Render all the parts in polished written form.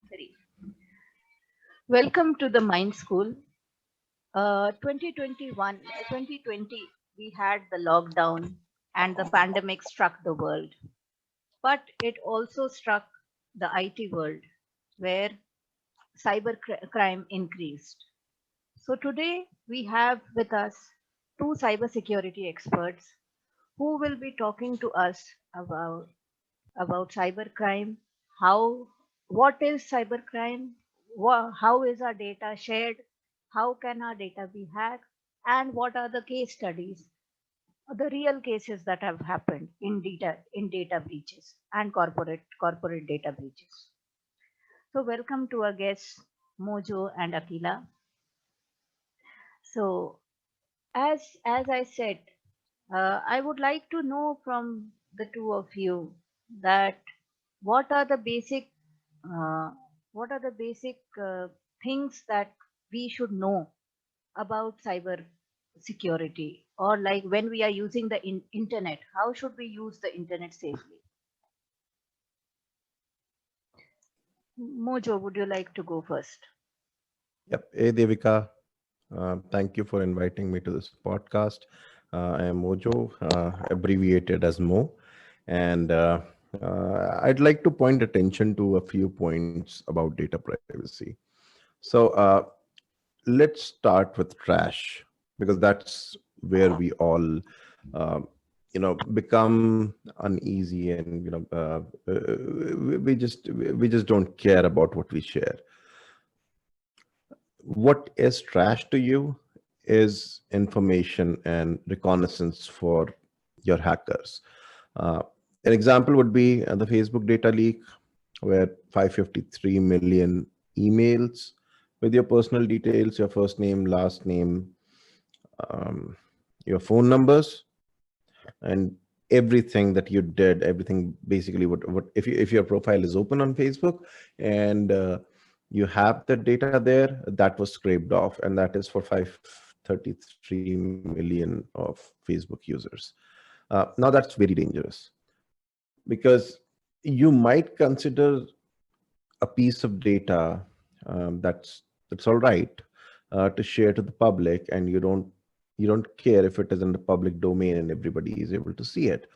Three. Welcome to the Mind School. 2021, 2020, we had the lockdown and the pandemic struck the world. But it also struck the IT world where cybercrime increased. So today we have with us two cybersecurity experts who will be talking to us about cybercrime, how what is cybercrime, how is our data shared, how can our data be hacked, and what are the case studies, the real cases that have happened in data breaches and corporate data breaches. So welcome to our guests Mojo and Aquila. So as I said, I would like to know from the two of you that what are the basic uh, what are the basic things that we should know about cyber security, or like when we are using the internet, how should we use the internet safely? Mojo, would you like to go first? Yep. Hey, Devika. Thank you for inviting me to this podcast. I am Mojo, abbreviated as Mo. And I'd like to point attention to a few points about data privacy. So let's start with trash, because that's where we all, uh, become uneasy, and we just don't care about what we share. What is trash to you is information and reconnaissance for your hackers. Uh, an example would be the Facebook data leak, where 553 million emails with your personal details, your first name, last name, um, your phone numbers, and everything that you did, everything basically, what if your profile is open on Facebook, and you have the data there, that was scraped off, and that is for 533 million of Facebook users. Now that's very dangerous, because you might consider a piece of data, that's all right to share to the public, and you don't care if it is in the public domain and everybody is able to see it.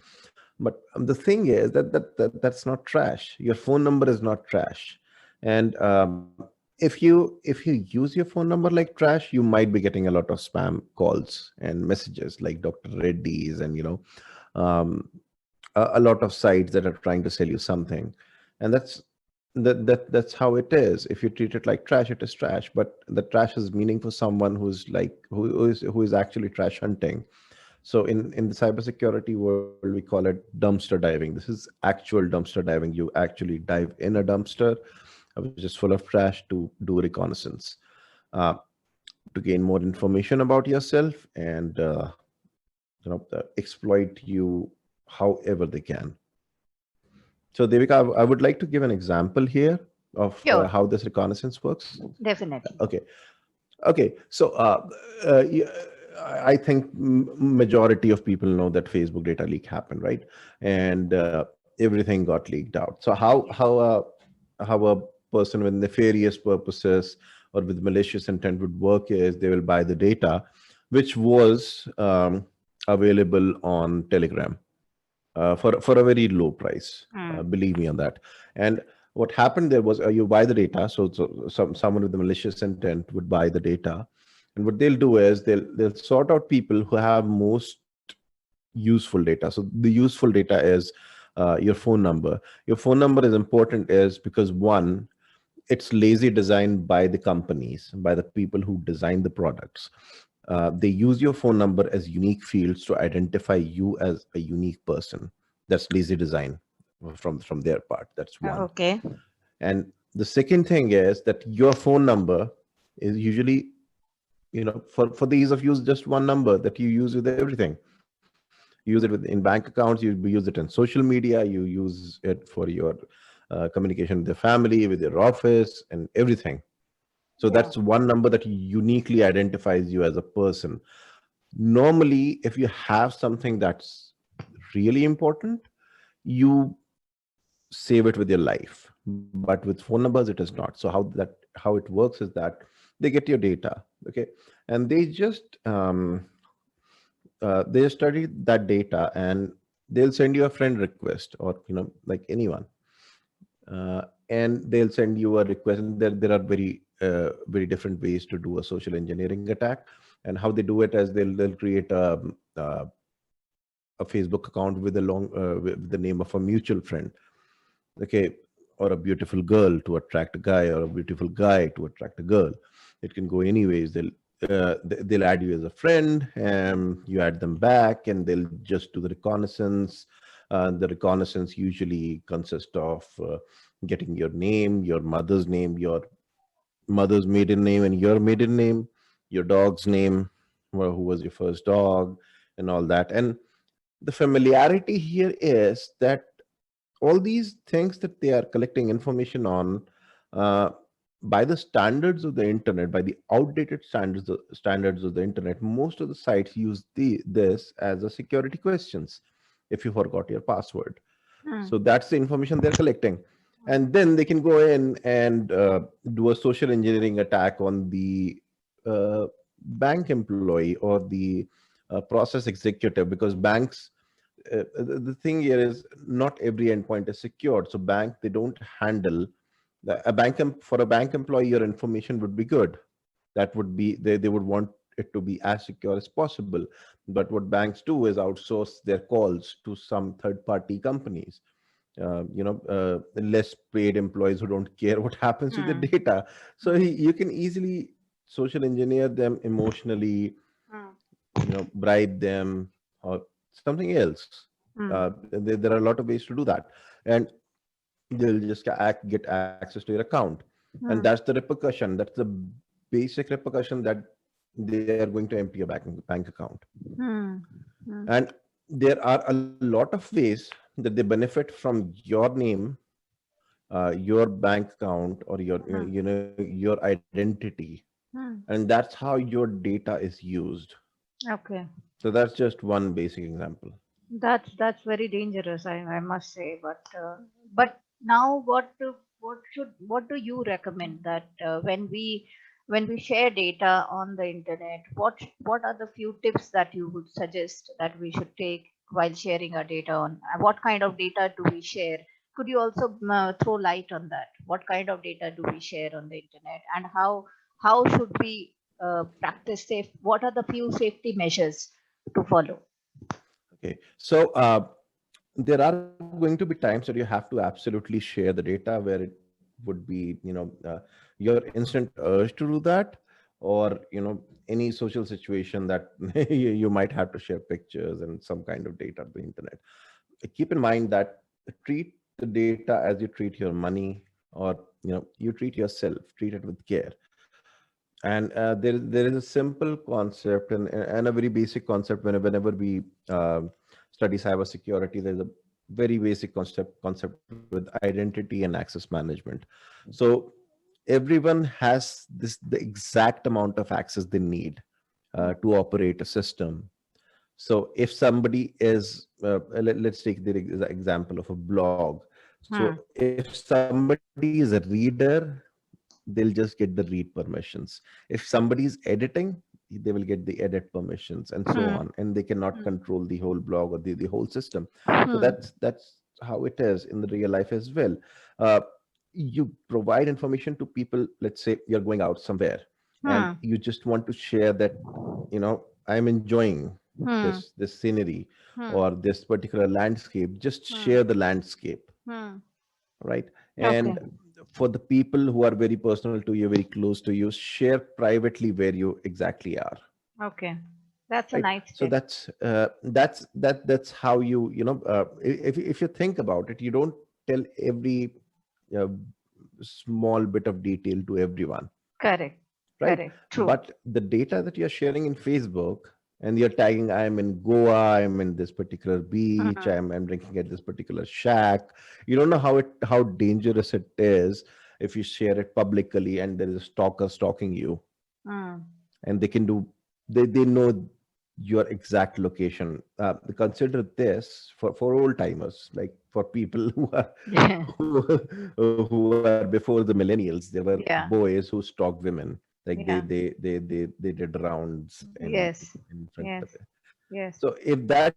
But the thing is that's not trash. Your phone number is not trash. And if you use your phone number like trash, you might be getting a lot of spam calls and messages like Dr. Reddy's, and um, a lot of sites that are trying to sell you something. And that's how it is. If you treat it like trash, it is trash. But the trash is meaning for someone who is actually trash hunting. So in the cybersecurity world, we call it dumpster diving. This is actual dumpster diving. You actually dive in a dumpster which is full of trash to do reconnaissance, uh, to gain more information about yourself, and exploit you however they can. So Devika, I would like to give an example here of Sure, how this reconnaissance works. definitely. Okay. Okay, so I think majority of people know that Facebook data leak happened, right? And everything got leaked out. So how a person with nefarious purposes or with malicious intent would work is they will buy the data, which was available on Telegram for a very low price. Hmm. Believe me on that. And what happened there was, you buy the data. So someone with a malicious intent would buy the data, and what they'll do is they'll sort out people who have most useful data. So the useful data is your phone number. Your phone number is important is because, one, it's lazy designed by the companies, by the people who design the products. They use your phone number as unique fields to identify you as a unique person. That's lazy design from their part. That's one. Okay. And the second thing is that your phone number is usually, for the ease of use, just one number that you use with everything. You use it in bank accounts, you use it in social media, you use it for your communication with your family, with your office, and everything. So Yeah. that's one number that uniquely identifies you as a person. Normally, if you have something that's really important, you save it with your life, but with phone numbers it is not. So how it works is that they get your data, okay, and they study that data, and they'll send you a friend request, or like anyone, and they'll send you a request. And there are very different ways to do a social engineering attack. And how they do it is they'll create a Facebook account with with the name of a mutual friend, okay, or a beautiful girl to attract a guy, or a beautiful guy to attract a girl. It can go anyways. They'll add you as a friend, and you add them back, and they'll just do the reconnaissance. The reconnaissance usually consists of getting your name, your mother's name, your mother's maiden name, and your maiden name, your dog's name, who was your first dog, and all that. And the familiarity here is that all these things that they are collecting information on, uh, by the standards of the internet, by the outdated standards of the internet, most of the sites use this as a security questions. If you forgot your password, Hmm. so that's the information they're collecting, and then they can go in and do a social engineering attack on the bank employee or the process executive, because banks, the thing here is not every endpoint is secured. So bank, they don't handle for a bank employee, your information would be good. That would be, they would want it to be as secure as possible. But what banks do is outsource their calls to some third party companies, less paid employees who don't care what happens to their Hmm. data. So Hmm. you can easily social engineer them emotionally, Hmm. bribe them or something else. Hmm. There are a lot of ways to do that, and they'll just get access to your account, and that's Hmm. the repercussion. That's the basic repercussion, that they are going to empty your bank account. Hmm. Hmm. And there are a lot of ways that they benefit from your name, your bank account, or your Hmm. your identity, Hmm. and that's how your data is used. Okay. So that's just one basic example. That's very dangerous, I must say. But now what do you recommend that when we share data on the internet, what are the few tips that you would suggest that we should take while sharing our data on? What kind of data do we share? Could you also throw light on that? What kind of data do we share on the internet, and how should we practice safe? What are the few safety measures to follow? Okay, so there are going to be times that you have to absolutely share the data, where it would be, your instant urge to do that, or any social situation that you might have to share pictures and some kind of data on the internet. Keep in mind that treat the data as you treat your money, or you treat yourself, treat it with care. And there is a simple concept, and a very basic concept. Whenever we study cybersecurity, there's a very basic concept with identity and access management. So everyone has the exact amount of access they need to operate a system. So if somebody is, let's take the example of a blog. So Hmm. if somebody is a reader, they'll just get the read permissions. If somebody is editing, they will get the edit permissions, and so on, Hmm. and they cannot Hmm. control the whole blog or the whole system. So Hmm. that's how it is in the real life as well. uh, you provide information to people. Let's say you're going out somewhere, and Hmm. you just want to share that, I'm enjoying Hmm. this scenery Hmm. or this particular landscape. Just Hmm. share the landscape, Hmm. right? Okay. And for the people who are very personal to you, very close to you, share privately where you exactly are, Okay. That's a right? nice So tip. that's how if you think about it, you don't tell every uh, small bit of detail to everyone, Correct. right? Correct. True. But the data that you're sharing in Facebook, and you're tagging, I'm in Goa, I'm in this particular beach, Hmm. I'm drinking at this particular shack. You don't know how dangerous it is if you share it publicly, and there is a stalker stalking you, Hmm. and they can do, they know your exact location. Consider this for old timers, like for people who are Yeah. who are before the millennials. There were Yeah. boys who stalked women, like Yeah. they did rounds Yes. in front of Yes. it. Yes. So if that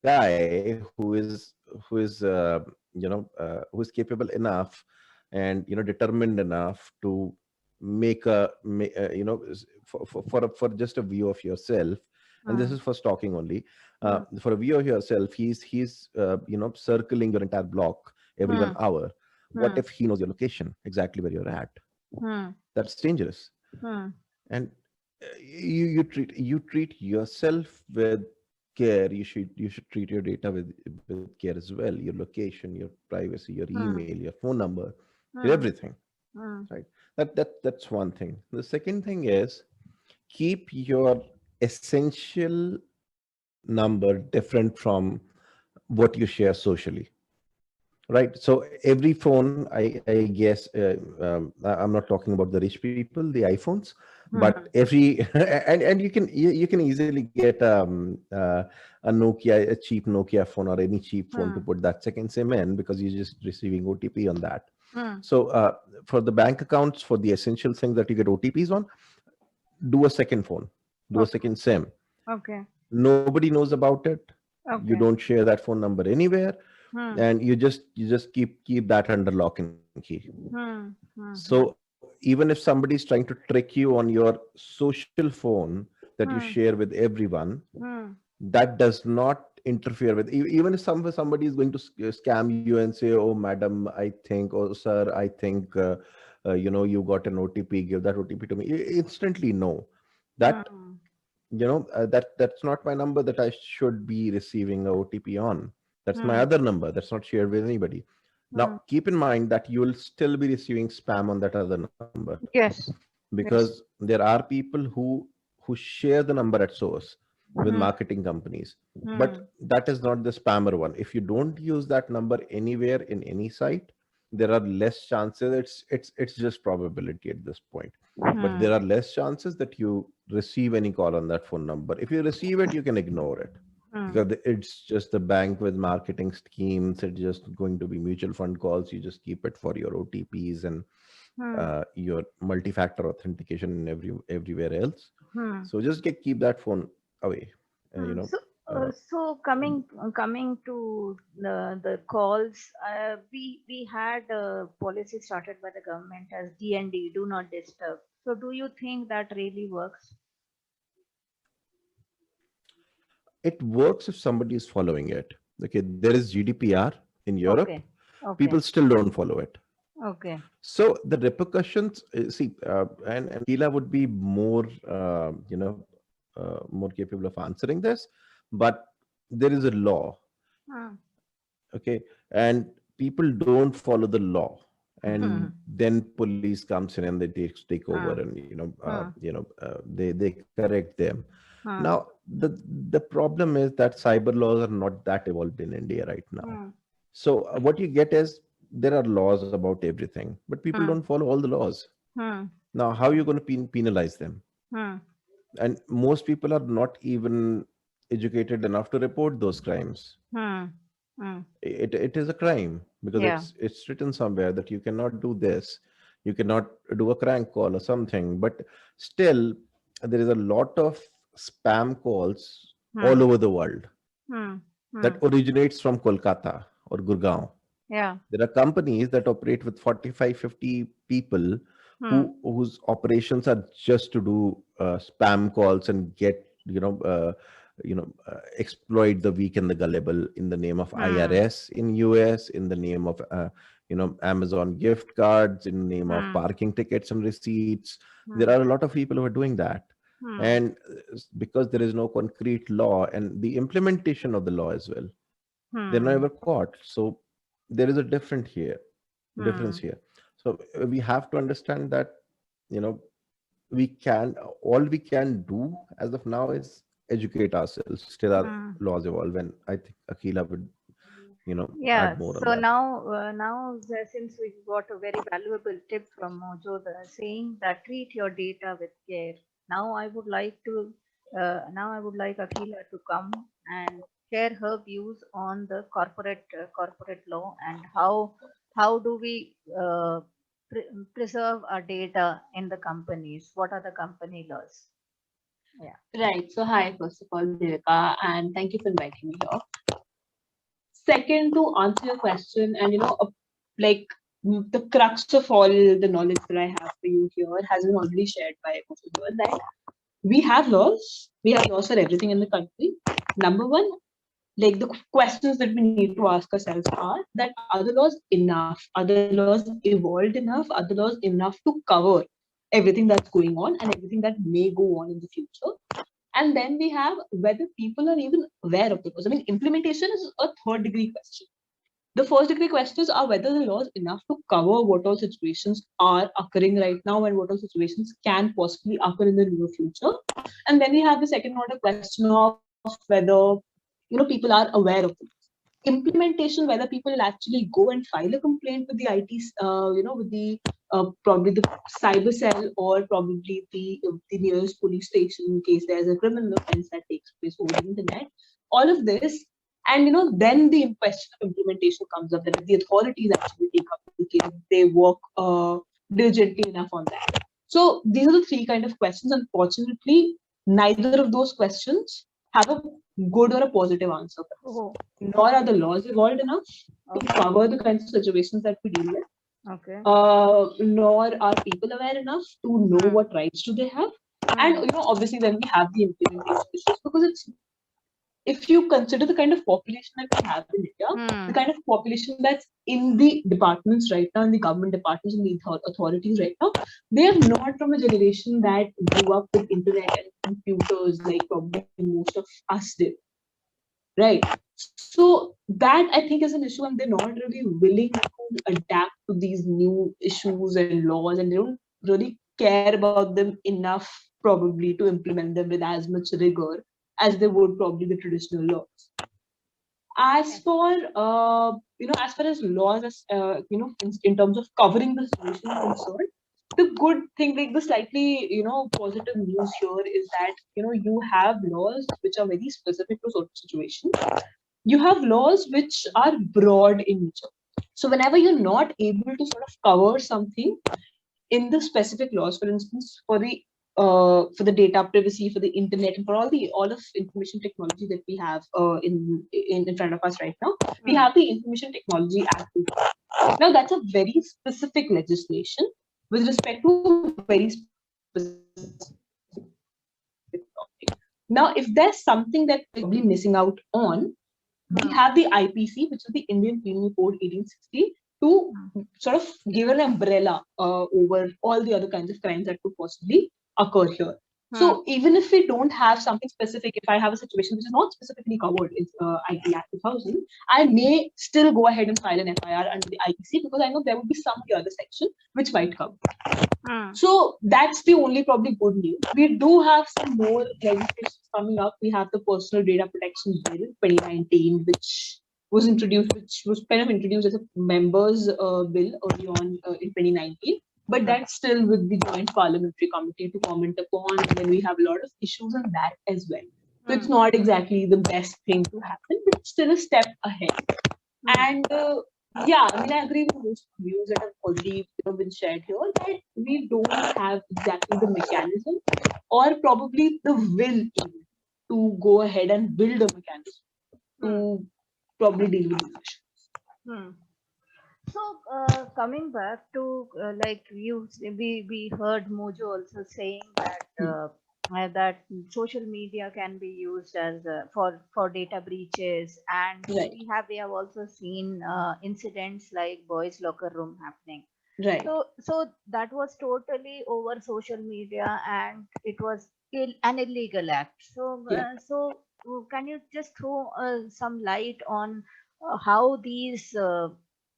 guy who is who is capable enough and determined enough to for just a view of yourself, and this Hmm. is for stalking only, Hmm. for a view of yourself, he's circling your entire block every Hmm. 1 hour. What Hmm. if he knows your location exactly where you're at? Hmm. That's dangerous. Hmm. And you treat yourself with care. You should treat your data with care as well. Your location, your privacy, your email, Hmm. your phone number, your Hmm. everything. Hmm. Right? That's one thing. The second thing is, keep your essential number different from what you share socially. Right. So every phone, I guess, I'm not talking about the rich people, the iPhones, but Hmm. every and you can easily get a Nokia, a cheap Nokia phone or any cheap phone to Hmm. put that second SIM in, because you're just receiving OTP on that. Hmm. So for the bank accounts, for the essential things that you get OTPs on, do a second phone, do a Okay. second SIM. Okay. Nobody knows about it. You Okay. don't share that phone number anywhere, Hmm. and you just keep that under lock and key. Hmm. Hmm. So Hmm. even if somebody is trying to trick you on your social phone that you share Hmm. with everyone, Hmm. that does not interfere with, even if somebody is going to scam you and say, oh madam, I think, oh sir, I think you got an OTP, give that OTP to me. Instantly, no. That Hmm. that's not my number that I should be receiving a OTP on. That's my Hmm. other number. That's not shared with anybody. Hmm. Now, keep in mind that you will still be receiving spam on that other number, Yes. because Yes. there are people who share the number at source with Hmm. marketing companies. But Hmm. that is not the spammer one. If you don't use that number anywhere in any site, there are less chances. It's just probability at this point. But Hmm. there are less chances that you receive any call on that phone number. If you receive it, you can ignore it, Hmm. because it's just a bank with marketing schemes. It's just going to be mutual fund calls. You just keep it for your OTPs and Hmm. your multi-factor authentication and everywhere else. Hmm. So just keep that phone away. Uh, you Hmm. know, So, uh, coming to the calls, we had a policy started by the government as DND, do not disturb. So, do you think that really works? it works if somebody is following it. Okay, there is GDPR in Europe. Okay. Okay. People still don't follow it. Okay. So the repercussions, see, and Akila would be more, more capable of answering this, but there is a law, Hmm. okay, and people don't follow the law, and Hmm. then police comes in and they take over, Hmm. and Hmm. they correct them. Hmm. Now the problem is that cyber laws are not that evolved in India right now. Hmm. So what you get is, there are laws about everything, but people Hmm. don't follow all the laws. Hmm. Now, how are you going to penalize them? Hmm. And most people are not even educated enough to report those crimes. Hmm. Hmm. It is a crime, because Yeah. it's written somewhere that you cannot do this. You cannot do a crank call or something. But still, there is a lot of spam calls all Hmm. over the world Hmm. Hmm. that originates from Kolkata or Gurgaon. Yeah. There are companies that operate with 45, 50 people Hmm. whose operations are just to do spam calls and get, exploit the weak and the gullible in the name of Hmm. IRS in US, in the name of, Amazon gift cards, in the name of Hmm. parking tickets and receipts. There Hmm. are a lot of people who are doing that. Hmm. And because there is no concrete law and the implementation of the law as well, they're Hmm. never caught. So there is a difference Hmm. here. So we have to understand that, you know we can all we can do as of now is educate ourselves. Still our Hmm. laws evolve, and I think Akila would add Yeah. more on So that. since we got a very valuable tip from Mojo, saying that treat your data with care. Now, I would like to Now I would like Aquila to come and share her views on the corporate law and how do we preserve our data in the companies? What are the company laws? Yeah. Right. So hi, first of all, Devika, and thank you for inviting me here. Second, to answer your question, and like the crux of all the knowledge that I have for you here has been already shared by both of you, that we have laws. We have laws for everything in the country. Number one, like the questions that we need to ask ourselves are that are the laws enough? Are the laws evolved enough? Are the laws enough to cover everything that's going on and everything that may go on in the future? And then we have whether people are even aware of the laws. I mean, implementation is a third degree question. The first degree questions are whether the law is enough to cover what all situations are occurring right now and what all situations can possibly occur in the near future. And then we have the second order question of whether people are aware of the laws. Implementation, whether people will actually go and file a complaint with the IT, with the probably the cyber cell or probably the nearest police station in case there's a criminal offense that takes place over the internet. All of this, and then the question of implementation comes up, that the authorities actually take up the case, they work diligently enough on that. So these are the three kind of questions. Unfortunately, neither of those questions have a good or a positive answer. Oh, Nor are the laws evolved enough to cover the kinds of situations that we deal with. okay. Nor are people aware enough to know what rights do they have. And obviously, then we have the implementation issues, because if you consider the kind of population that we have in India, the kind of population that's in the departments right now, in the government departments and the authorities right now, they are not from a generation that grew up with internet and computers like probably most of us did. Right. So that I think is an issue, and they're not really willing to adapt to these new issues and laws, and they don't really care about them enough probably to implement them with as much rigor as they would probably the traditional laws. As for as far as laws, as in terms of covering the situation is concerned, the good thing, like the slightly positive news here is that you have laws which are very specific to certain situations. You have laws which are broad in nature. So whenever you're not able to sort of cover something in the specific laws, for instance, for the data privacy, for the internet, and for all of information technology that we have in front of us right now, we have the Information Technology Act. Now that's a very specific legislation with respect to a very specific topic. Now, if there's something that we're probably missing out on, we have the IPC, which is the Indian Penal Code 1860, to sort of give an umbrella over all the other kinds of crimes that could possibly occur here. So even if we don't have something specific, if I have a situation which is not specifically covered in IT Act 2000, I may still go ahead and file an FIR under the IPC, because I know there would be some other section which might cover. So that's the only probably good news. We do have some more legislation coming up. We have the Personal Data Protection Bill 2019, which was kind of introduced as a members bill early on in 2019. But that's still with the Joint Parliamentary Committee to comment upon, and then we have a lot of issues on that as well. So it's not exactly the best thing to happen, but it's still a step ahead. And yeah, I mean, I agree with most views that have already been shared here, that we don't have exactly the mechanism or probably the will to go ahead and build a mechanism to probably deal with these issues. So coming back to like we heard Mojo also saying that social media can be used as for data breaches, and Right. we have also seen incidents like boys locker room happening. Right. So that was totally over social media, and it was an illegal act. So can you just throw some light on how these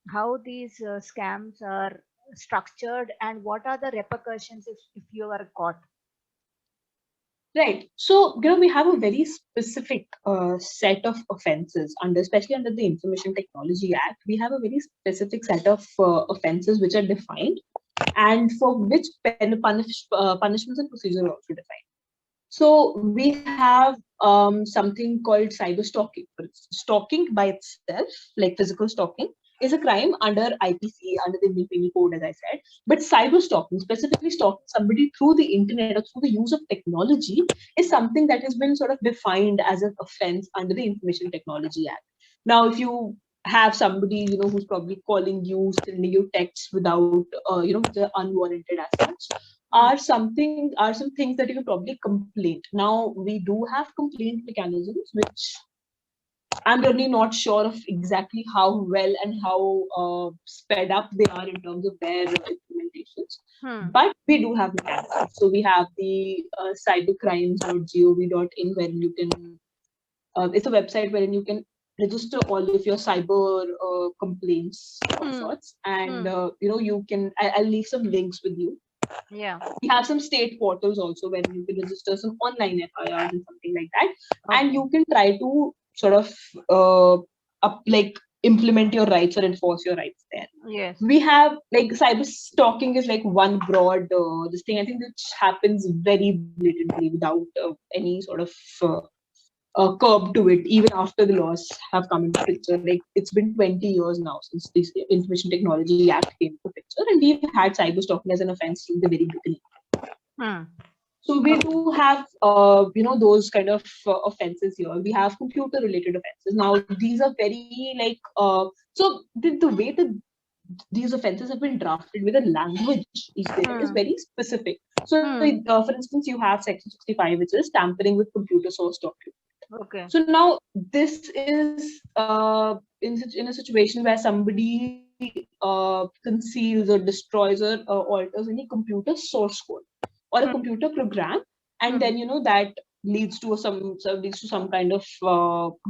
scams are structured, and what are the repercussions if you are caught? Right. So, we have a very specific set of offenses especially under the Information Technology Act. We have a very specific set of offenses which are defined, and for which punishments and procedures are also defined. So we have something called cyber stalking. Stalking by itself, like physical stalking, is a crime under IPC, under the Indian Penal Code, as I said. But cyber stalking, specifically stalking somebody through the internet or through the use of technology, is something that has been sort of defined as an offense under the Information Technology Act. Now, if you have somebody, who's probably calling you, sending you texts without, the unwarranted as such, are some things that you can probably complain. Now, we do have complaint mechanisms, which I'm really not sure of exactly how well and how sped up they are in terms of their implementations. But we do have mechanisms. So we have the cybercrimes.gov.in, where you can, it's a website wherein you can register all of your cyber complaints of sorts. And, you can, I'll leave some links with you. Yeah. We have some state portals also where you can register some online FIRs and something like that. Okay. And you can try to sort of implement your rights or enforce your rights there. Yes. We have like cyber stalking is like one broad this thing, I think, which happens very blatantly without any sort of curb to it, even after the laws have come into picture. Like, it's been 20 years now since this Information Technology Act came into picture, and we've had cyber stalking as an offense from the very beginning. So we do have, those kind of offenses here. We have computer-related offenses. Now, these are very like, so the way that these offenses have been drafted with a language is very specific. So, for instance, you have Section 65, which is tampering with computer source document. Okay. So now this is in a situation where somebody conceals or destroys or alters any computer source code or a computer program, and then that leads to some kind of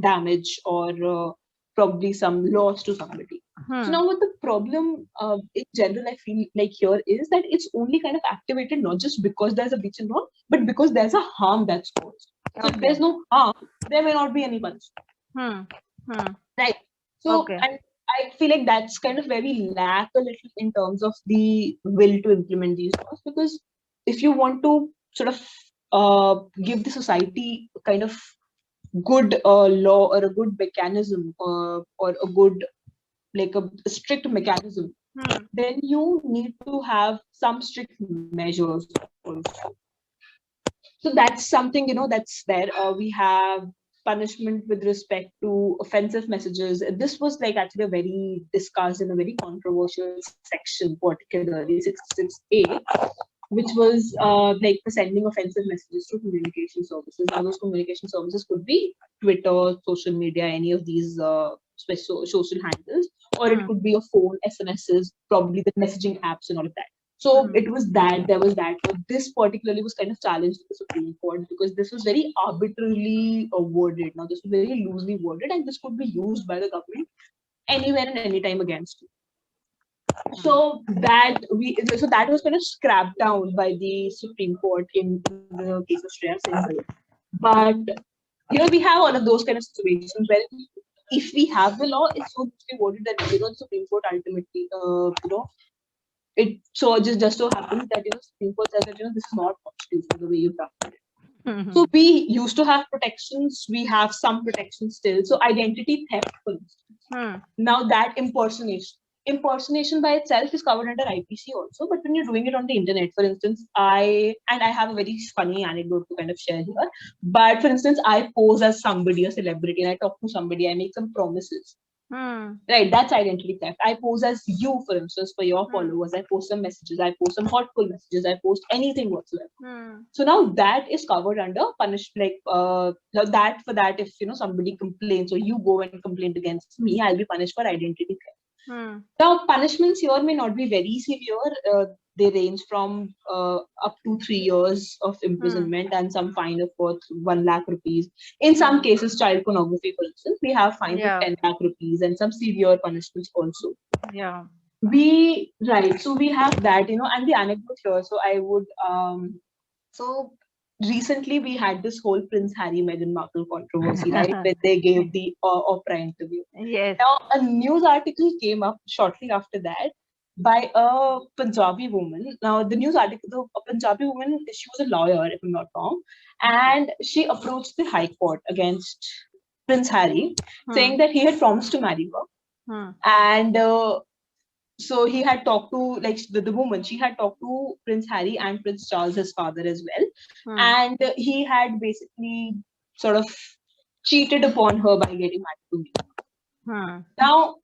damage or probably some loss to somebody. So now what the problem in general I feel like here is that it's only kind of activated not just because there's a breach in law, but because there's a harm that's caused. So if there's no harm, there may not be any punishment. Right. So and I feel like that's kind of where we lack a little in terms of the will to implement these laws, because if you want to sort of give the society a kind of good law or a good mechanism or a good, like a strict mechanism, then you need to have some strict measures also. So that's something, that's there. We have punishment with respect to offensive messages. This was like actually a very discussed in a very controversial section, particularly 66A, which was like for sending offensive messages to communication services. Now, those communication services could be Twitter, social media, any of these social handles, or it could be your phone, SMSs, probably the messaging apps and all of that. So it was that, there was that. But this particularly was kind of challenged to the Supreme Court because this was very arbitrarily worded. Now, this was very loosely worded, and this could be used by the government anywhere and anytime against you. So that was kind of scrapped down by the Supreme Court in the case of Shreya Singh. But we have all of those kind of situations where if we have the law, it's so worded that the Supreme Court ultimately it just so happens that Supreme Court says that this is not constitutional the way you drafted it. So we used to have protections. We have some protections still. So identity theft, for instance. Now that impersonation by itself is covered under IPC also. But when you're doing it on the internet, for instance, I have a very funny anecdote to kind of share here. But for instance, I pose as somebody, a celebrity, and I talk to somebody. I make some promises. Right, that's identity theft. I pose as you, for instance, for your followers. I post some messages. I post some hurtful messages. I post anything whatsoever. So now that is covered under punishment. Like that for that, if somebody complains or you go and complain against me, I'll be punished for identity theft. Now punishments here may not be very severe. They range from up to 3 years of imprisonment and some fine of worth 1 lakh rupees. In some cases, child pornography, for instance, we have fines of 10 lakh rupees and some severe punishments also. Yeah. So we have that, and the anecdote here. So I would, so recently we had this whole Prince Harry, Meghan Markle controversy, right? Where they gave the Oprah interview. Yes. Now, a news article came up shortly after that, by a Punjabi woman. Now, the news article, a Punjabi woman, she was a lawyer, if I'm not wrong, and she approached the High Court against Prince Harry, saying that he had promised to marry her. And so he had talked to, like, the woman, she had talked to Prince Harry and Prince Charles, his father, as well. And he had basically sort of cheated upon her by getting married to me. Now,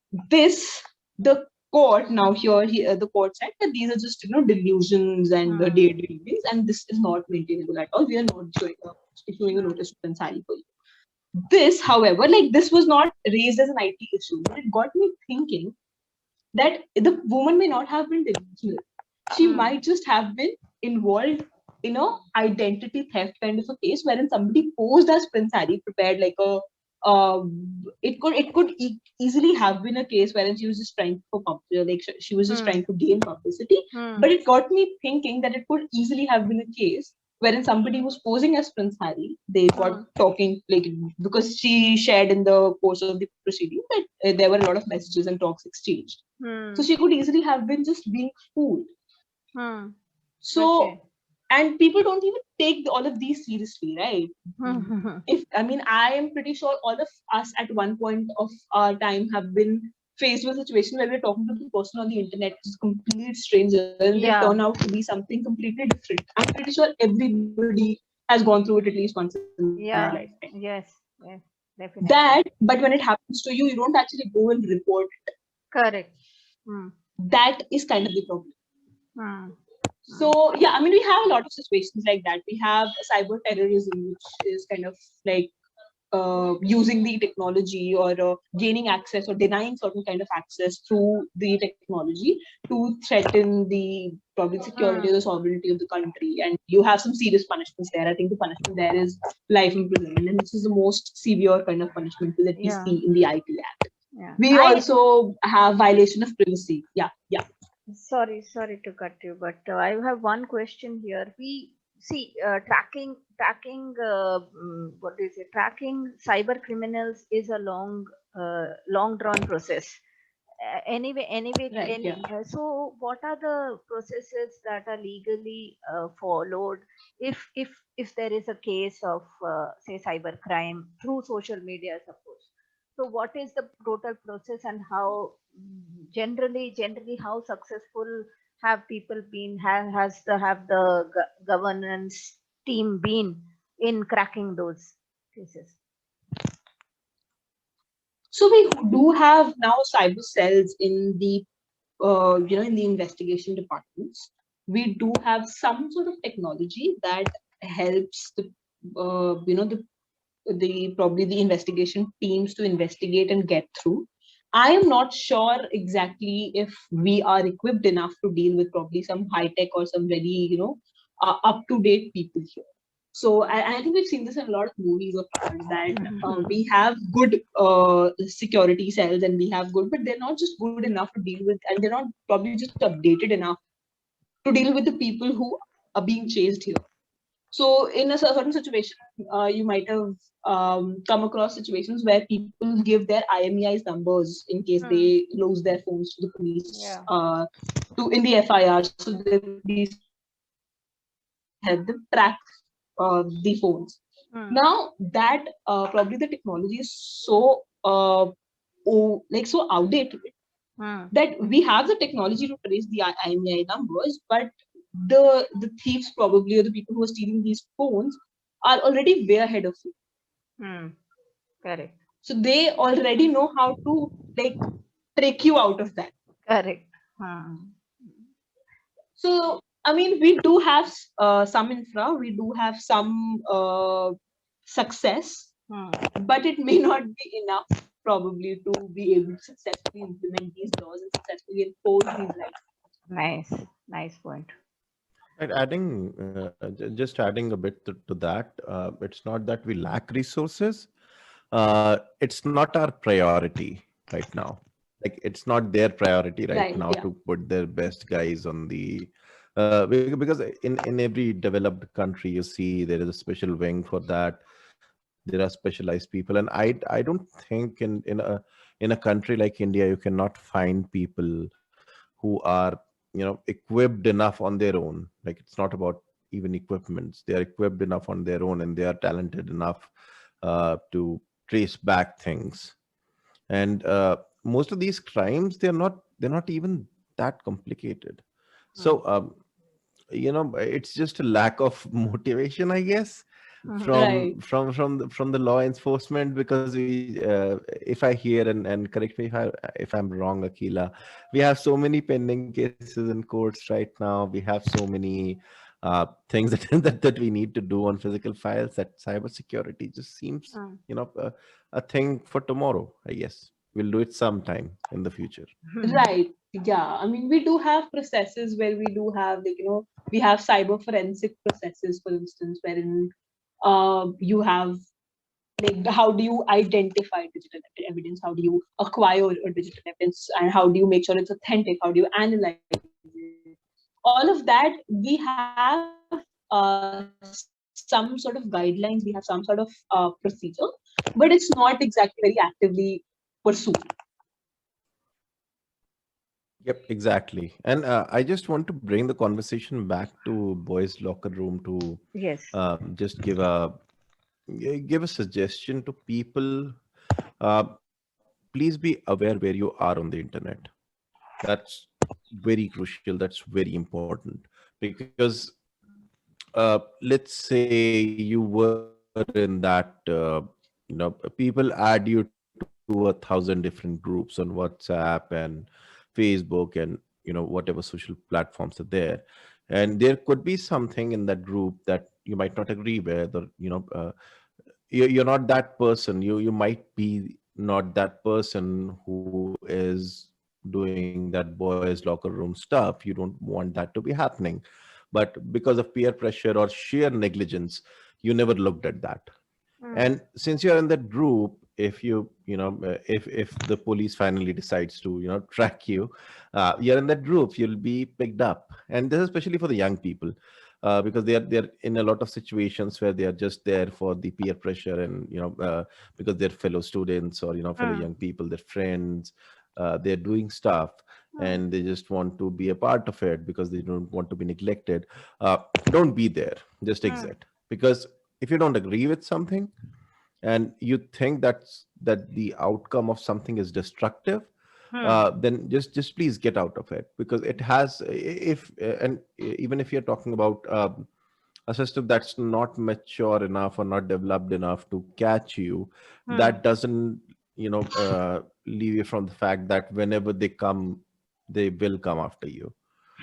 the court, now here, the court said that these are just, delusions and daydreamings, and this is not maintainable at all. We are not issuing a notice to Prince Harry for you. This, however, like, this was not raised as an IT issue, but it got me thinking that the woman may not have been delusional. She might just have been involved in a identity theft kind of a case, wherein somebody posed as Prince Harry, prepared like a it could easily have been a case wherein she was just trying for like she was just trying to gain publicity. But it got me thinking that it could easily have been a case wherein somebody was posing as Prince Harry. They got talking, like, because she shared in the course of the proceeding that there were a lot of messages and talks exchanged. So she could easily have been just being fooled. So, and people don't even take all of these seriously, right? I am pretty sure all of us at one point of our time have been faced with a situation where we're talking to the person on the internet, who's a complete stranger, and they turn out to be something completely different. I'm pretty sure everybody has gone through it at least once in their lifetime. Yes, definitely. But when it happens to you, you don't actually go and report it. Correct. That is kind of the problem. So, yeah, we have a lot of situations like that. We have cyber terrorism, which is kind of like using the technology or gaining access or denying certain kind of access through the technology to threaten the public security or the sovereignty of the country. And you have some serious punishments there. I think the punishment there is life imprisonment, and this is the most severe kind of punishment that we see in the IT Act. We also have violation of privacy. Yeah. Sorry to cut you, but I have one question here. We see tracking tracking cyber criminals is a long drawn process. So what are the processes that are legally followed if there is a case of say cybercrime through social media, suppose? So what is the total process, and how generally how successful have people been, have the governance team been in cracking those cases? So we do have now cyber cells in the in the investigation departments. We do have some sort of technology that helps the probably the investigation teams to investigate and get through. I am not sure exactly if we are equipped enough to deal with probably some high tech or some very up to date people here. So I think we've seen this in a lot of movies of ours that we have good security cells and we have good, but they're not just good enough to deal with, and they're not probably just updated enough to deal with the people who are being chased here. So in a certain situation, you might have come across situations where people give their IMEI's numbers in case they lose their phones to the police in the FIR, so the police help them track the phones. Now that probably the technology is so so outdated that we have the technology to trace the IMEI numbers, but the thieves probably, or the people who are stealing these phones, are already way ahead of you. Correct. So they already know how to trick you out of that. Correct. So we do have some infra, we do have some success, but it may not be enough probably to be able to successfully implement these laws and successfully enforce these rights. Nice point. Right, just adding a bit to that, it's not that we lack resources. It's not our priority right now. Like, it's not their priority right now to put their best guys on the because in every developed country, you see there is a special wing for that. There are specialized people, and I don't think in a country like India you cannot find people who are, equipped enough on their own. Like, it's not about even equipments. They are equipped enough on their own, and they are talented enough to trace back things. And most of these crimes, they're not even that complicated. So it's just a lack of motivation, I guess, Right. from the law enforcement. Because if I hear, and correct me if I'm wrong, Akila, we have so many pending cases in courts right now. We have so many things that we need to do on physical files, that cybersecurity just seems, a thing for tomorrow. I guess we'll do it sometime in the future. Right. Yeah. I mean, we do have processes where we do have, like, we have cyber forensic processes, for instance, wherein you have, like, how do you identify digital evidence? How do you acquire a digital evidence? And how do you make sure it's authentic? How do you analyze it? All of that, we have some sort of guidelines, we have some sort of procedure, but it's not exactly very actively pursued. Yep, exactly. And I just want to bring the conversation back to boys' locker room to Yes. just give a suggestion to people. Uh, Please be aware where you are on the internet. That's very crucial. That's very important, because let's say you were in that, people add you to 1,000 different groups on WhatsApp and Facebook and whatever social platforms are there, and there could be something in that group that you might not agree with, or you're not that person. You might be not that person who is doing that boys locker room stuff. You don't want that to be happening, but because of peer pressure or sheer negligence, you never looked at that. Mm. And since you're in that group, if if the police finally decides to track you, you're in that group, you'll be picked up. And this is especially for the young people, because they're in a lot of situations where they are just there for the peer pressure, and because they're fellow students, or fellow Mm. young people, their friends, they're doing stuff, Mm. and they just want to be a part of it because they don't want to be neglected. uh, don't be there, just Mm. exit. Because if you don't agree with something, and you think that the outcome of something is destructive, Mm. then just please get out of it. Because it has, if and even if you're talking about a system that's not mature enough or not developed enough to catch you, Mm. that doesn't leave you from the fact that whenever they come, they will come after you.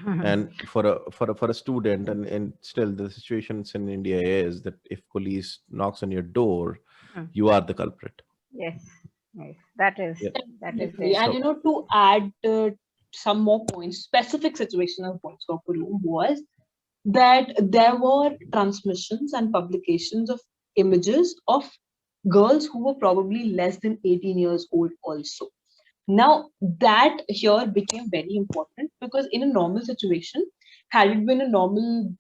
Mm. And for a student, and still the situations in India is that if police knocks on your door, Mm. you are the culprit. Yes. Yes. That is Definitely. there. And So to add some more points, specific situation of Boys Locker Room was that there were transmissions and publications of images of girls who were probably less than 18 years old also. Now, that here became very important because in a normal situation, had it been a normal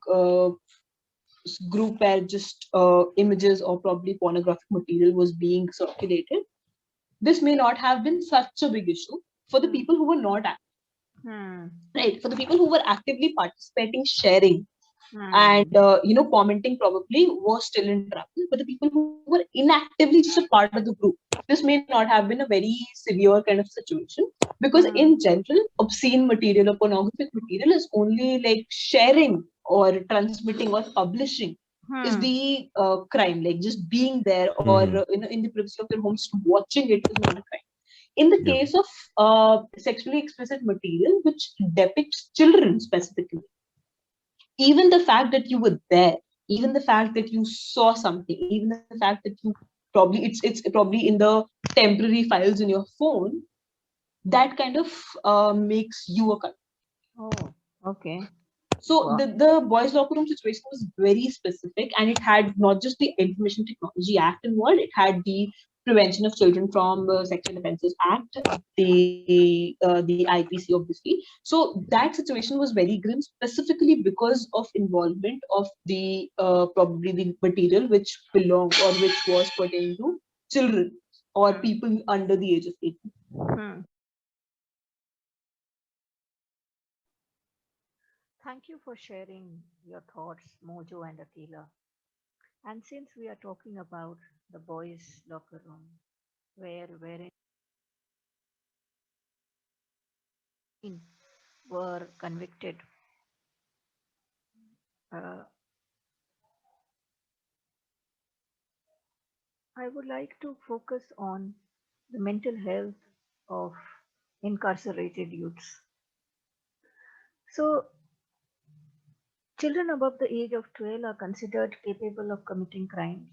group where just images or probably pornographic material was being circulated, this may not have been such a big issue for the Mm. people who were not Mm. right, for the people who were actively participating, sharing, Mm. and commenting probably were still in trouble. But the people who were inactively just a part of the group, this may not have been a very severe kind of situation, because Mm. in general, obscene material or pornographic material is only like sharing or transmitting or publishing is Mm. the crime. Like just being there or mhm. in the privacy of their homes watching it is not a crime. In the Yep. case of sexually explicit material which depicts children specifically, even the fact that you were there, even the fact that you saw something, even the fact that you probably it's probably in the temporary files in your phone, that kind of makes you a culprit. Oh, okay. So Wow. the boys locker room situation was very specific, and it had not just the Information Technology Act involved, it had the Prevention of Children from Sexual Offences Act, the IPC obviously. So that situation was very grim, specifically because of involvement of the probably the material which belonged or which was pertaining to children or Mm. people under the age of 18. Mm. Thank you for sharing your thoughts, Mojo and Aquila. And since we are talking about the boys' locker room, wherein were convicted, uh, I would like to focus on the mental health of incarcerated youths. So, children above the age of 12 are considered capable of committing crimes,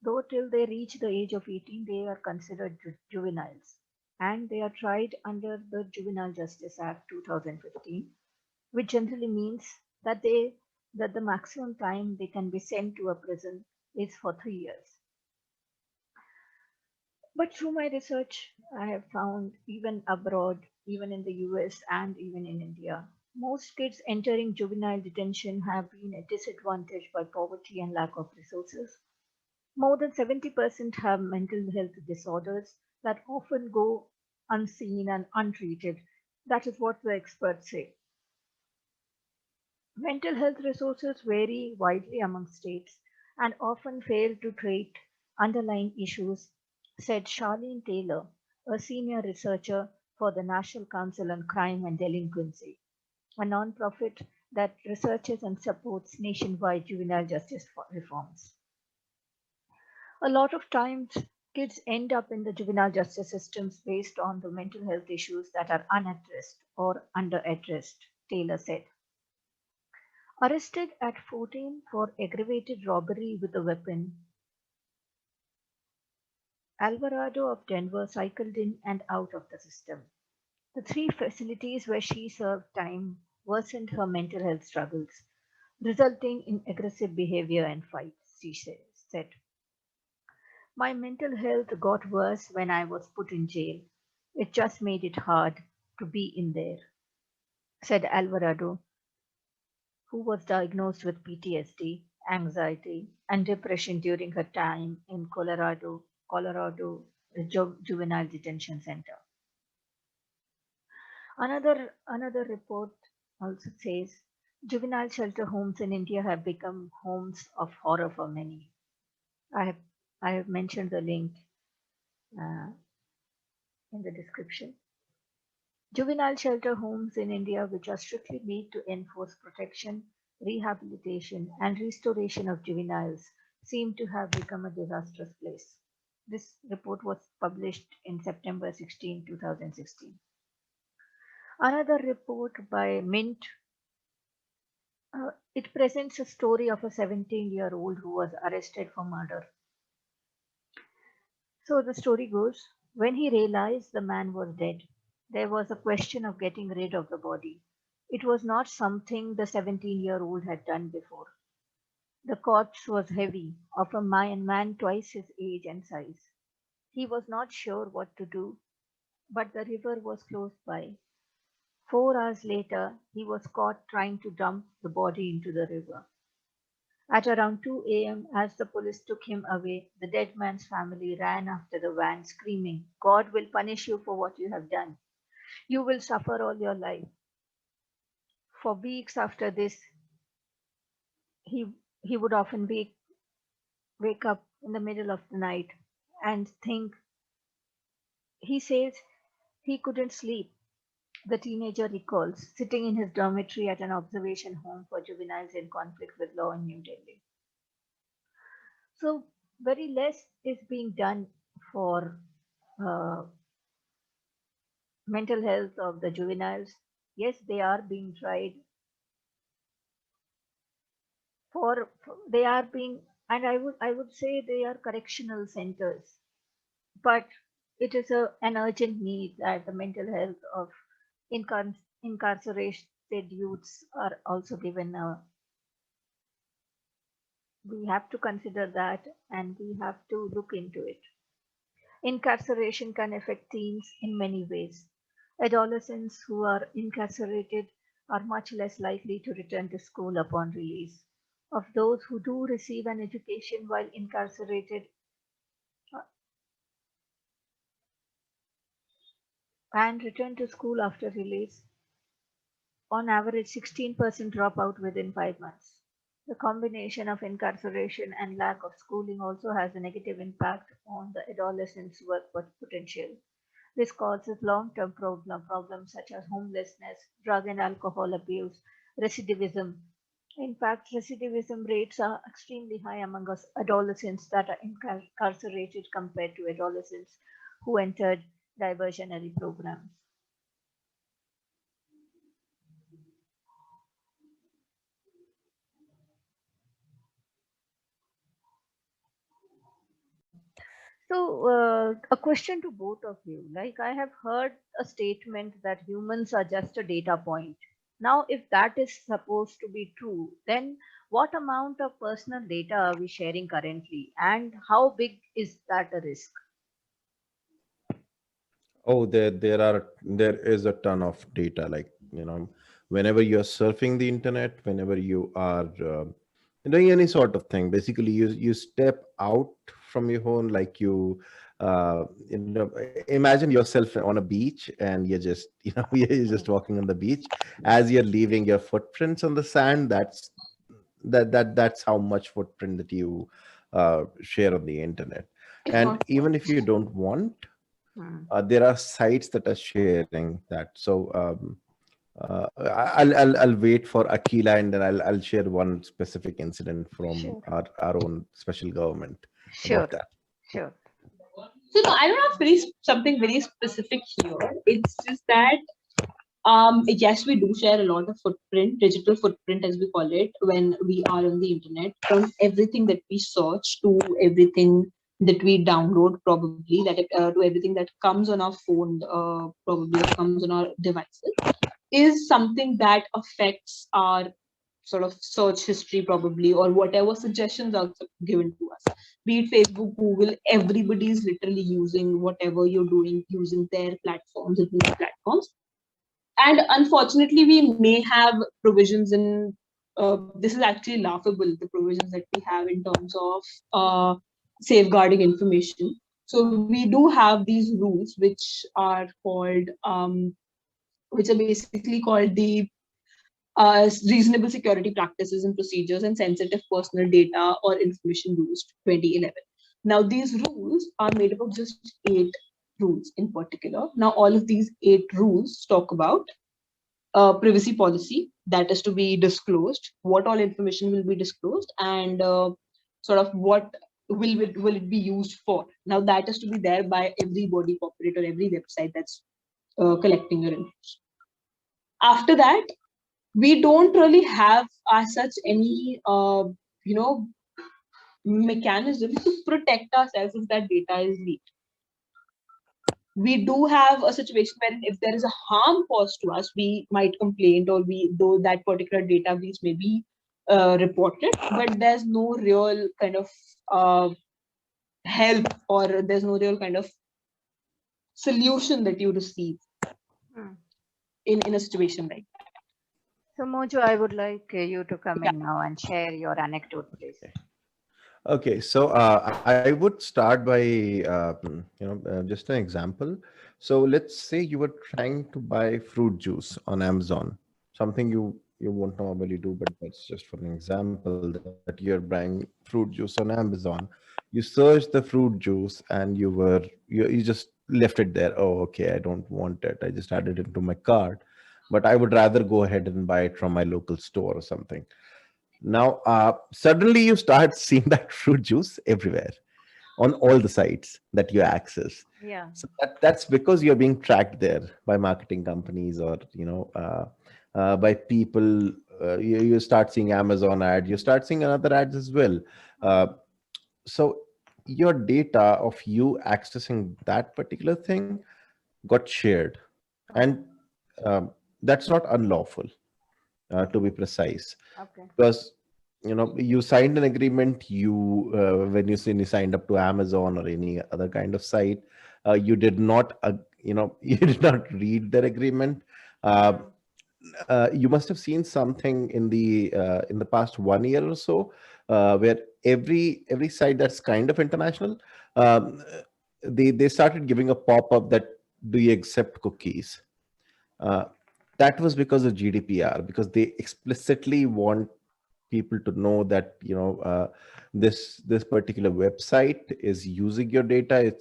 though till they reach the age of 18, they are considered juveniles and they are tried under the Juvenile Justice Act 2015, which generally means that the maximum time they can be sent to a prison is for 3 years. But through my research, I have found even abroad, even in the US and even in India, most kids entering juvenile detention have been at disadvantage by poverty and lack of resources. More than 70% have mental health disorders that often go unseen and untreated. That is what the experts say. Mental health resources vary widely among states and often fail to treat underlying issues, said Charlene Taylor, a senior researcher for the National Council on Crime and Delinquency, a nonprofit that researches and supports nationwide juvenile justice reforms. A lot of times, kids end up in the juvenile justice systems based on the mental health issues that are unaddressed or underaddressed, Taylor said. Arrested at 14 for aggravated robbery with a weapon, Alvarado of Denver cycled in and out of the system. The three facilities where she served time worsened her mental health struggles, resulting in aggressive behavior and fights, she said. My mental health got worse when I was put in jail. It just made it hard to be in there, said Alvarado, who was diagnosed with PTSD, anxiety, and depression during her time in Colorado Juvenile Detention Center. Another report also says juvenile shelter homes in India have become homes of horror for many. I have I have mentioned the link uh, in the description. Juvenile shelter homes in India, which are strictly made to enforce protection, rehabilitation, and restoration of juveniles, seem to have become a disastrous place. This report was published in September 16, 2016. Another report by Mint, it presents a story of a 17-year-old who was arrested for murder. So the story goes, when he realized the man was dead, there was a question of getting rid of the body. It was not something the 17-year-old had done before. The corpse was heavy, of a man twice his age and size. He was not sure what to do, but the river was close by. 4 hours later, he was caught trying to dump the body into the river. At around 2 a.m., as the police took him away, the dead man's family ran after the van, screaming, God will punish you for what you have done. You will suffer all your life. For weeks after this, he, he would often wake up in the middle of the night and think, he says he couldn't sleep. The teenager recalls sitting in his dormitory at an observation home for juveniles in conflict with law in New Delhi. So, very less is being done for uh, mental health of the juveniles. Yes, they are being tried they are being, and I would say they are correctional centers, but it is an urgent need that the mental health of incarcerated youths are also given we have to consider that and we have to look into it. Incarceration can affect teens in many ways. Adolescents who are incarcerated are much less likely to return to school upon release. Of those who do receive an education while incarcerated uh, and return to school after release, on average 16% drop out within 5 months. The combination of incarceration and lack of schooling also has a negative impact on the adolescent's work potential. This causes long-term problems such as homelessness, drug and alcohol abuse, recidivism. In fact, recidivism rates are extremely high among us adolescents that are incarcerated compared to adolescents who entered diversionary programs. So, a question to both of you. Like, I have heard a statement that humans are just a data point. Now, if that is supposed to be true, then what amount of personal data are we sharing currently, and how big is that a risk? Oh, there is a ton of data. Like, whenever you're surfing the internet, whenever you are doing any sort of thing, basically you step out from your home, like imagine yourself on a beach, and you're just you're just walking on the beach. As you're leaving your footprints on the sand, that's how much footprint that you share on the internet. If And not, even if you don't want, Hmm. there are sites that are sharing that. So I'll wait for Aquila, and then I'll share one specific incident from Sure, our own special government sure, about that. sure. so no, I don't have something very specific here. It's just that yes, we do share a lot of footprint, digital footprint as we call it, when we are on the internet, from everything that we search to everything that we download, probably to everything that comes on our phone, probably or comes on our devices, is something that affects our sort of search history, probably, or whatever suggestions are given to us. Be it Facebook, Google, everybody is literally using whatever you're doing, using their platforms and these platforms. And unfortunately, we may have provisions in this is actually laughable, the provisions that we have in terms of safeguarding information. So we do have these rules which are basically called the reasonable security practices and procedures and sensitive personal data or information rules 2011. Now these rules are made up of just 8 rules in particular. Now all of these 8 rules talk about privacy policy that is to be disclosed, what all information will be disclosed, and sort of what will it be used for. Now that is to be there by every body corporate or every website that's collecting your information. After that, we don't really have as such any you know mechanism to protect ourselves if that data is leaked. We do have a situation where if there is a harm caused to us, we might complain, or though that particular data breach may be reported, but there's no real kind of help, or there's no real kind of solution that you receive Hmm. in a situation like that. So, Mojo, I would like you to come Yeah. in now and share your anecdote, please. Okay, so I would start by just an example. So let's say you were trying to buy fruit juice on Amazon, something you won't normally do, but that's just for an example, that you're buying fruit juice on Amazon. You searched the fruit juice, and you just left it there. Oh, okay, I don't want it. I just added it into my cart, but I would rather go ahead and buy it from my local store or something. Now, suddenly you start seeing that fruit juice everywhere on all the sites that you access. Yeah. So that's because you're being tracked there by marketing companies, or by people. You start seeing Amazon ad. You start seeing other ads as well. Uh, so your data of you accessing that particular thing got shared, and Oh, um, that's not unlawful, to be precise, okay. because you signed an agreement. When you signed up to Amazon or any other kind of site, you did not you did not read their agreement. uh, Hmm. you must have seen something in the past 1 year or so, where every site that's kind of international, um, they started giving a pop-up that, do you accept cookies? uh, that was because of GDPR, because they explicitly want people to know that this particular website is using your data.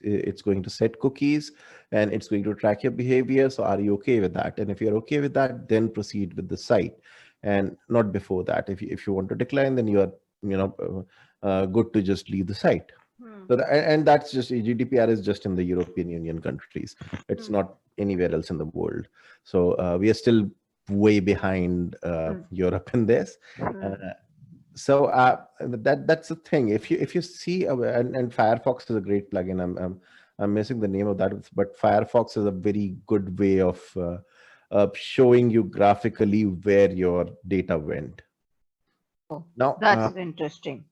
It's going to set cookies, and it's going to track your behavior. So are you okay with that? And if you're okay with that, then proceed with the site, and not before that. If you want to decline, then you are good to just leave the site. Hmm. So and that's just GDPR is just in the European Union countries. It's Hmm. not anywhere else in the world. So we are still way behind Hmm. Europe in this. Hmm. Uh, that's the thing. If you see and Firefox is a great plugin. I'm missing the name of that, but Firefox is a very good way of showing you graphically where your data went. Oh, Now, that's interesting.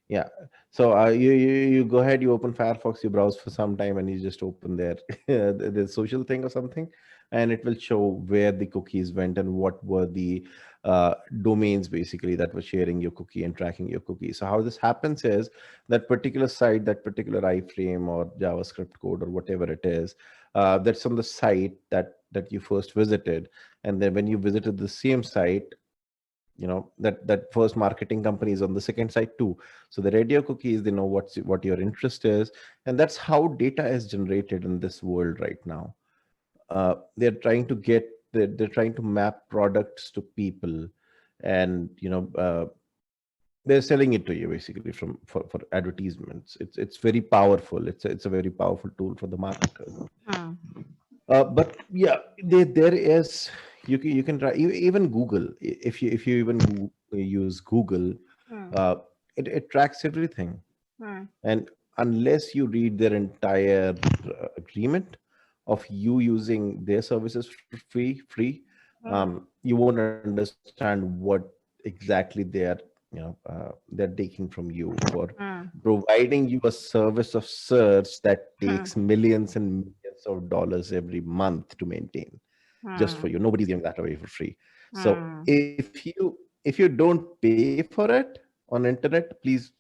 yeah. So you go ahead, you open Firefox, you browse for some time, and you just open their the social thing or something, and it will show where the cookies went and what were the domains basically that were sharing your cookie and tracking your cookie. So how this happens is that particular site, that particular iframe or JavaScript code or whatever it is, that's on the site that you first visited, and then when you visited the same site, that first marketing company is on the second side too. So the radio cookies, they know what your interest is, and that's how data is generated in this world right now. They're trying to map products to people, and they're selling it to you basically for advertisements. It's very powerful. It's a very powerful tool for the marketers. Hmm. But yeah, there is, you can try even Google. If you even use Google, Hmm. uh, it tracks everything. Hmm. And unless you read their entire agreement of you using their services for free, Hmm. you won't understand what exactly they're taking from you for Hmm. providing you a service of search that Hmm. takes millions and millions of dollars every month to maintain just for Hmm. you. Nobody's giving that away for free. So Hmm. if you don't pay for it on internet, please,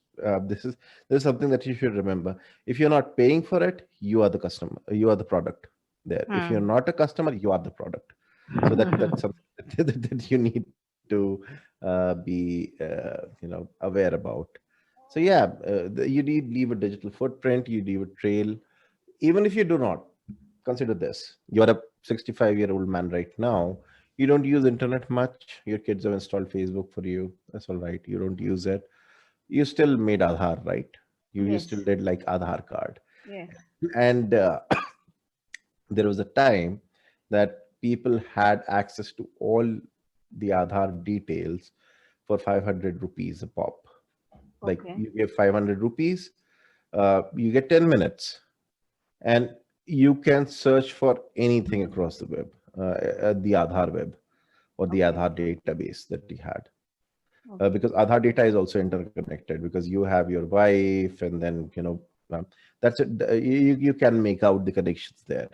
this is something that you should remember. If you're not paying for it, you are the customer, you are the product there. If you're Hmm. not a customer, you are the product. So that's something that you need to be aware about. So yeah, you need leave a digital footprint, you leave a trail. Even if you do not, consider this: you're a 65-year-old man right now, you don't use internet much, your kids have installed Facebook for you, that's all right, you don't use it, you still made Aadhaar, right? You Yes. still did like Aadhaar card. Yes. And there was a time that people had access to all the Aadhaar details for 500 rupees a pop. Like Okay. you give 500 rupees, you get 10 minutes, and you can search for anything across the web, the Aadhaar web or the Okay. Aadhaar database that he had. Okay. Because Aadhaar data is also interconnected, because you have your wife, and then that's it. You can make out the connections there.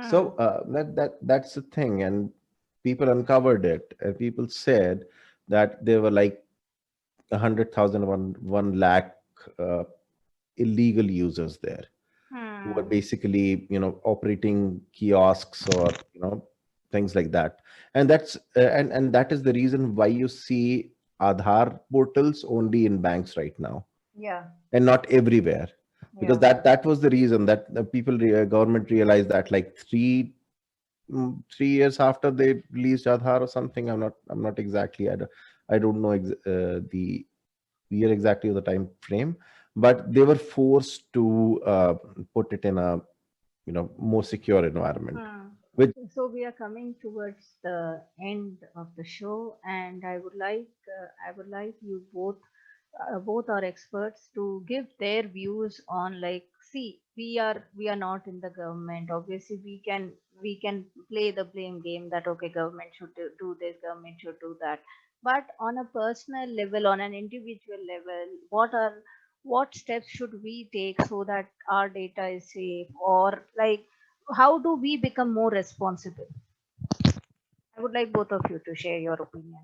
So Hmm. that's the thing, and people uncovered it, and people said that there were like 100,000, 1 lakh uh, illegal users there, who are Hmm. basically operating kiosks or things like that. And and that is the reason why you see Aadhaar portals only in banks right now, Yeah. and not everywhere, because Yeah. that was the reason that the government realized that like 3 years after they released Aadhaar or something. I'm not exactly, I don't know the year exactly, or the time frame, but they were forced to put it in a more secure environment, Hmm. which So we are coming towards the end of the show, and I would like you both are experts to give their views on, like, see, we are not in the government. Obviously we can play the blame game that okay, government should do this, government should do that. But on a personal level, on an individual level, what steps should we take so that our data is safe, or like how do we become more responsible? I would like both of you to share your opinion.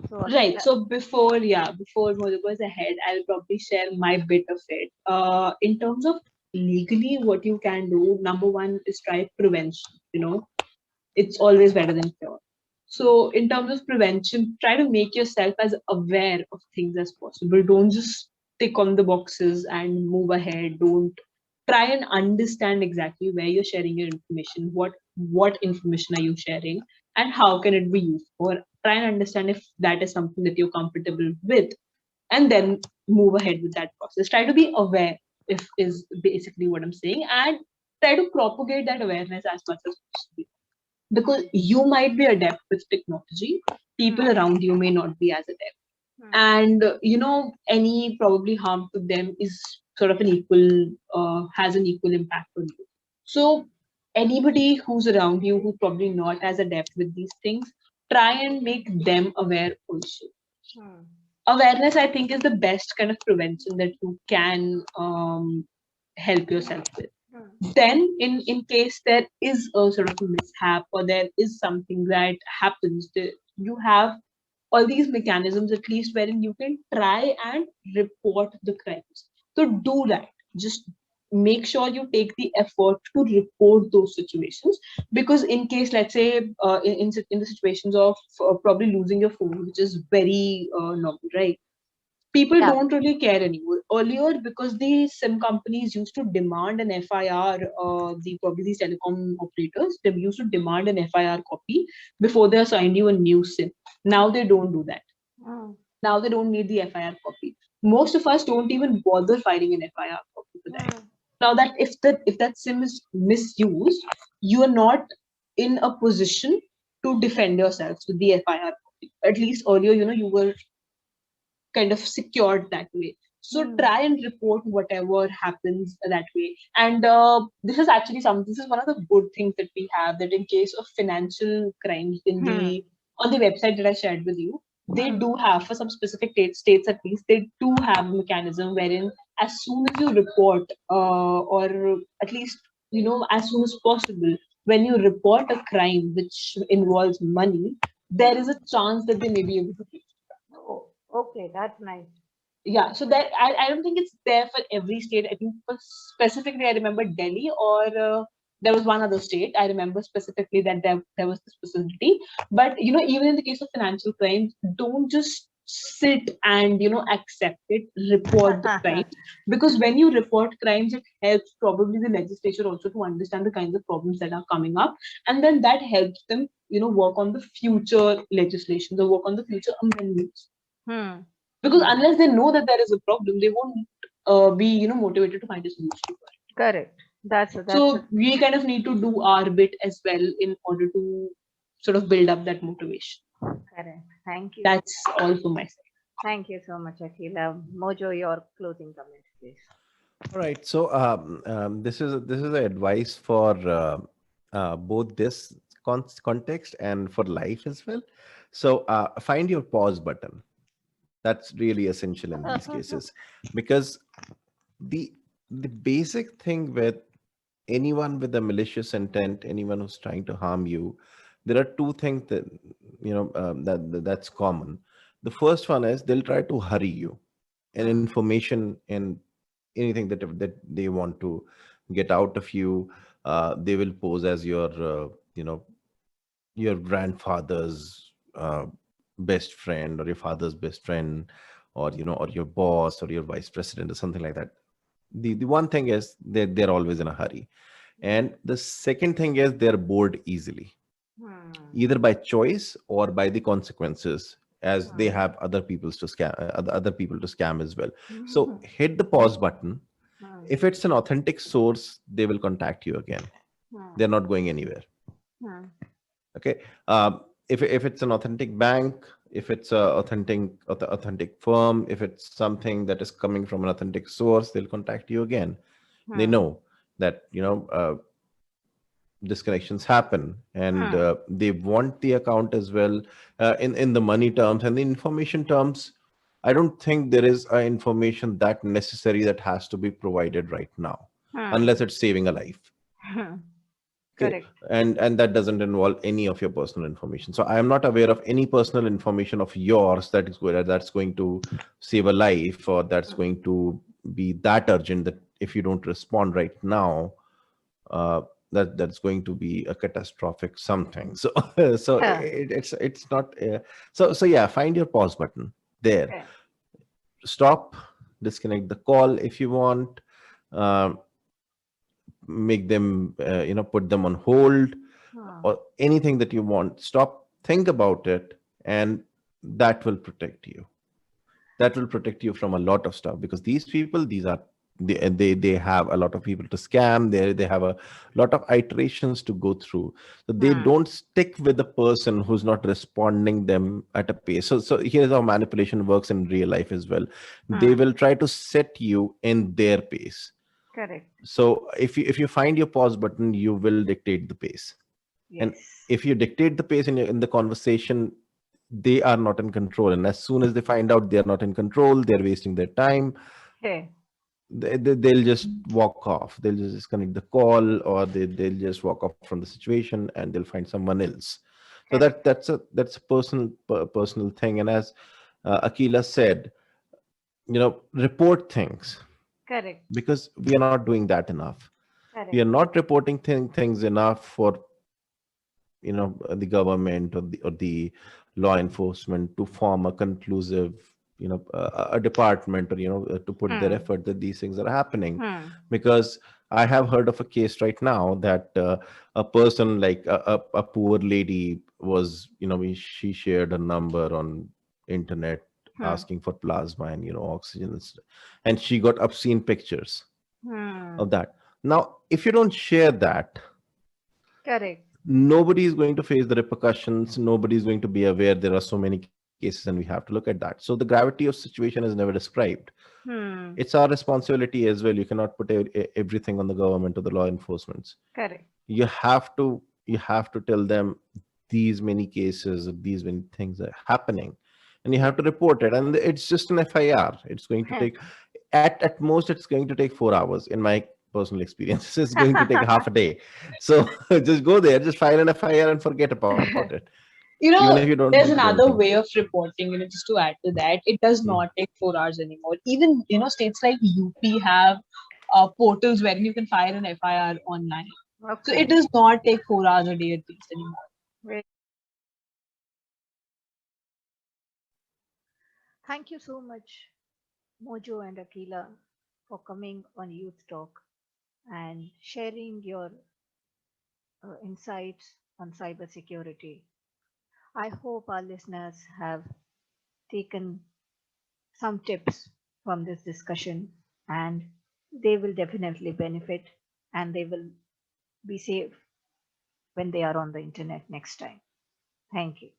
So Right. Akila. So before Mojo goes ahead, I'll probably share my bit of it. In terms of legally, what you can do, number one is try prevention. It's always better than cure. So in terms of prevention, try to make yourself as aware of things as possible. Don't just tick on the boxes and move ahead. Don't try and understand exactly where you're sharing your information, what information are you sharing, and how can it be used for. Try and understand if that is something that you're comfortable with, and then move ahead with that process. Try to be aware, if is basically what I'm saying, and try to propagate that awareness as much as possible, because you might be adept with technology, people around you may not be as adept, and any probably harm to them is sort of an equal has an equal impact on you. So anybody who's around you who's probably not as adept with these things, try and make them aware also. Awareness, I think, is the best kind of prevention that you can help yourself with. Then in case there is a sort of mishap, or there is something that happens, you have all these mechanisms at least wherein you can try and report the crimes. So do that. Just make sure you take the effort to report those situations, because in case, let's say, in the situations of probably losing your phone, which is very normal, right? People Yeah. don't really care anymore. Earlier, because the SIM companies used to demand an FIR, probably these telecom operators, they used to demand an FIR copy before they assigned you a new SIM. Now they don't do that. Now they don't need the FIR copy. Most of us don't even bother filing an FIR copy for that. Now that if that SIM is misused, you are not in a position to defend yourself with the FIR copy. At least earlier, you were kind of secured that way. So try and report whatever happens that way. And this is one of the good things that we have, that in case of financial crimes on the website that I shared with you, they do have, for some specific states at least, they do have a mechanism wherein as soon as you report, or at least, as soon as possible, when you report a crime which involves money, there is a chance that they may be able to pay. Oh, okay, that's nice. Yeah, so that I don't think it's there for every state. I think for specifically, I remember Delhi, or there was one other state. I remember specifically that there was this facility. But even in the case of financial crimes, don't just sit and accept it. Report the crime, because when you report crimes, it helps probably the legislature also to understand the kinds of problems that are coming up, and then that helps them work on the future legislation, or work on the future amendments. Because unless they know that there is a problem, they won't be motivated to find a solution. Correct. That's So we kind of need to do our bit as well in order to sort of build up that motivation. correct. Thank you. That's all for my side. Thank you so much, Aquila. Mojo, your closing comment, please. All right. So this is the advice for both this context and for life as well. So find your pause button. That's really essential in these cases, because the basic thing with anyone with a malicious intent, anyone who's trying to harm you, there are two things that that's common. The first one is they'll try to hurry you, and information and anything that they want to get out of you. They will pose as your grandfather's best friend, or your father's best friend, or or your boss, or your vice president, or something like that. The one thing is they're always in a hurry, and the second thing is they're bored easily, either by choice or by the consequences, as they have other people to scam as well. So hit the pause button. If it's an authentic source, they will contact you again. They're not going anywhere. Okay. If it's an authentic bank, if it's a authentic firm, if it's something that is coming from an authentic source, they'll contact you again. They know that disconnections happen, and they want the account as well. In the money terms and the information terms, I don't think there is information that necessary that has to be provided right now, unless it's saving a life. Okay. Correct. And that doesn't involve any of your personal information. So I am not aware of any personal information of yours that's going to save a life, or that's going to be that urgent that if you don't respond right now, uh, that's going to be a catastrophic something. So so Huh. it's not so yeah, find your pause button there. Okay. Stop, disconnect the call if you want, um, make them put them on hold, Hmm. or anything that you want. Stop, think about it, and that will protect you. That will protect you from a lot of stuff, because these people, these are they have a lot of people to scam. They have a lot of iterations to go through. So they Hmm. don't stick with the person who's not responding them at a pace. So here's how manipulation works in real life as well. They Hmm. will try to set you in their pace. Correct. So if you find your pause button, you will dictate the pace. And Yes. if you dictate the pace in the conversation, they are not in control. And as soon as they find out they are not in control, they're wasting their time, Okay. they'll just walk off. They'll just disconnect the call, or they'll just walk off from the situation, and they'll find someone else. So Correct. that's a personal thing. And as Aquila said, report things, Correct. because we are not doing that enough. We are Correct. not reporting things enough for the government, or the law enforcement to form a conclusive, a department, or to put their Hmm. effort that these things are happening. Hmm. Because I have heard of a case right now that a person, like a poor lady, was, she shared a number on internet Hmm. asking for plasma and oxygen and she got obscene pictures Hmm. of that. Now if you don't share that, Correct. nobody is going to face the repercussions. Nobody is going to be aware there are so many cases, and we have to look at that. So the gravity of situation is never described. Hmm. It's our responsibility as well. You cannot put everything on the government or the law enforcement. Correct. You have to tell them these many cases, these many things are happening, and you have Yes. to report it. And it's just an FIR. It's going to take, at most, it's going to take 4 hours. In my personal experience, it's going to take half a day. So just go there, just file an FIR and forget about it. You Even if know, you don't want there's to do another anything. way of reporting, just to add to that, it does Mm. not take 4 hours anymore. Even, states like UP have portals wherein you can file an FIR online. So it Okay. does not take 4 hours a day at least anymore. Great. Thank you so much, Mojo and Aquila, for coming on Youth Talk and sharing your insights on cybersecurity. I hope our listeners have taken some tips from this discussion, and they will definitely benefit, and they will be safe when they are on the internet next time. Thank you.